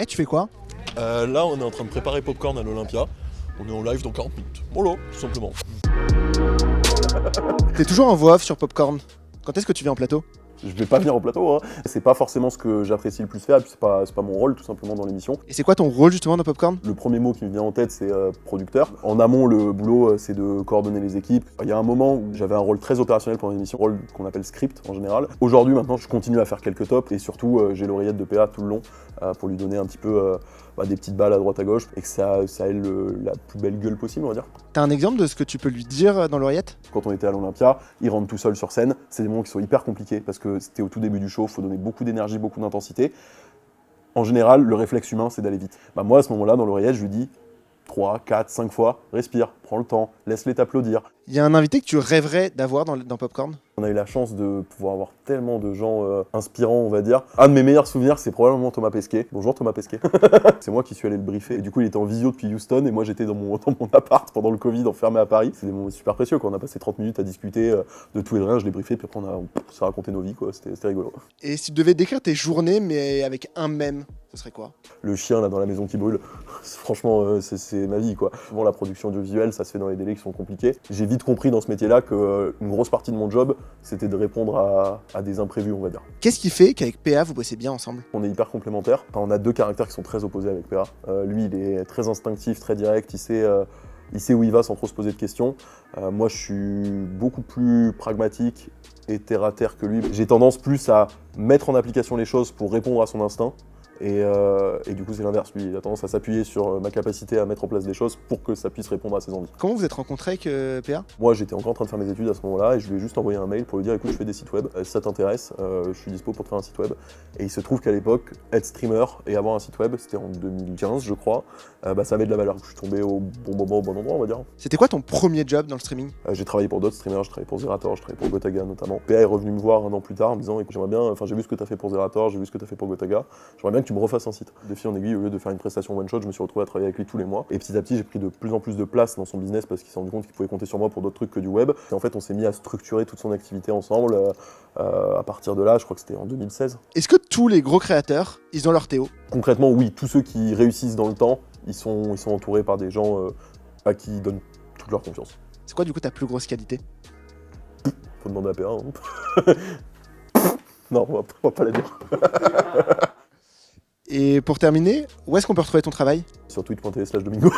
Eh, tu fais quoi? Là, on est en train de préparer Popcorn à l'Olympia. On est en live dans 40 minutes. Voilà, tout simplement. T'es toujours en voix off sur Popcorn. Quand est-ce que tu viens en plateau? Je vais pas venir au plateau, hein. C'est pas forcément ce que j'apprécie le plus faire, et puis c'est pas mon rôle tout simplement dans l'émission. Et c'est quoi ton rôle justement dans Popcorn? Le premier mot qui me vient en tête, c'est producteur. En amont, le boulot, c'est de coordonner les équipes. Il y a un moment où j'avais un rôle très opérationnel pendant l'émission, rôle qu'on appelle script en général. Aujourd'hui, maintenant, je continue à faire quelques tops, et surtout, j'ai l'oreillette de PA tout le long pour lui donner un petit peu des petites balles à droite à gauche, et que ça ait la plus belle gueule possible, on va dire. T'as un exemple de ce que tu peux lui dire dans l'oreillette? Quand on était à l'Olympia, il rentre tout seul sur scène. C'est des moments qui sont hyper compliqués parce que c'était au tout début du show, il faut donner beaucoup d'énergie, beaucoup d'intensité. En général, le réflexe humain, c'est d'aller vite. Moi, à ce moment-là, dans l'oreillette, je lui dis 3, 4, 5 fois, respire, prends le temps, laisse-les t'applaudir. Il y a un invité que tu rêverais d'avoir dans Popcorn? On a eu la chance de pouvoir avoir tellement de gens inspirants, on va dire. Un de mes meilleurs souvenirs, c'est probablement Thomas Pesquet. Bonjour Thomas Pesquet. C'est moi qui suis allé le briefer. Et du coup, il était en visio depuis Houston et moi, j'étais dans mon appart pendant le Covid, enfermé à Paris. C'est des moments super précieux, quoi. On a passé 30 minutes à discuter de tout et de rien. Je l'ai briefé, puis après, on s'est raconté nos vies, quoi. C'était rigolo. Et si tu devais décrire tes journées, mais avec un mème, ce serait quoi? Le chien, là, dans la maison qui brûle, franchement, c'est ma vie, quoi. Souvent, la production audiovisuelle, ça se fait dans les délais qui sont compliqués. J'ai vite compris dans ce métier-là qu'une grosse partie de mon job, c'était de répondre à des imprévus, on va dire. Qu'est-ce qui fait qu'avec PA, vous bossez bien ensemble? On est hyper complémentaires. Enfin, on a deux caractères qui sont très opposés avec PA. Lui, il est très instinctif, très direct, il sait où il va sans trop se poser de questions. Moi, je suis beaucoup plus pragmatique et terre à terre que lui. J'ai tendance plus à mettre en application les choses pour répondre à son instinct. Et du coup, c'est l'inverse. Lui, il a tendance à s'appuyer sur ma capacité à mettre en place des choses pour que ça puisse répondre à ses envies. Comment vous êtes rencontrés avec PA? Moi, j'étais encore en train de faire mes études à ce moment-là et je lui ai juste envoyé un mail pour lui dire écoute, je fais des sites web, si ça t'intéresse, je suis dispo pour te faire un site web. Et il se trouve qu'à l'époque, être streamer et avoir un site web, c'était en 2015, je crois, ça avait de la valeur. Je suis tombé au bon moment, au bon endroit, on va dire. C'était quoi ton premier job dans le streaming? J'ai travaillé pour d'autres streamers, je travaillé pour Zerator, je travaillé pour Gotaga notamment. PA est revenu me voir un an plus tard en me disant écoute, j'aimerais bien, j'ai vu ce que tu as fait pour Zerator, j'ai vu ce que tu as fait pour Gotaga, j'aimerais bien que tu me refasses un site. De fil en aiguille, au lieu de faire une prestation one shot, je me suis retrouvé à travailler avec lui tous les mois. Et petit à petit, j'ai pris de plus en plus de place dans son business parce qu'il s'est rendu compte qu'il pouvait compter sur moi pour d'autres trucs que du web. Et en fait, on s'est mis à structurer toute son activité ensemble. À partir de là, je crois que c'était en 2016. Est-ce que tous les gros créateurs, ils ont leur Théo? Concrètement, oui, tous ceux qui réussissent dans le temps, ils sont entourés par des gens à qui ils donnent toute leur confiance. C'est quoi du coup ta plus grosse qualité? Faut demander à PA. Hein. Non, on va pas la dire. Et pour terminer, où est-ce qu'on peut retrouver ton travail? Sur twitch.tv/Domingo.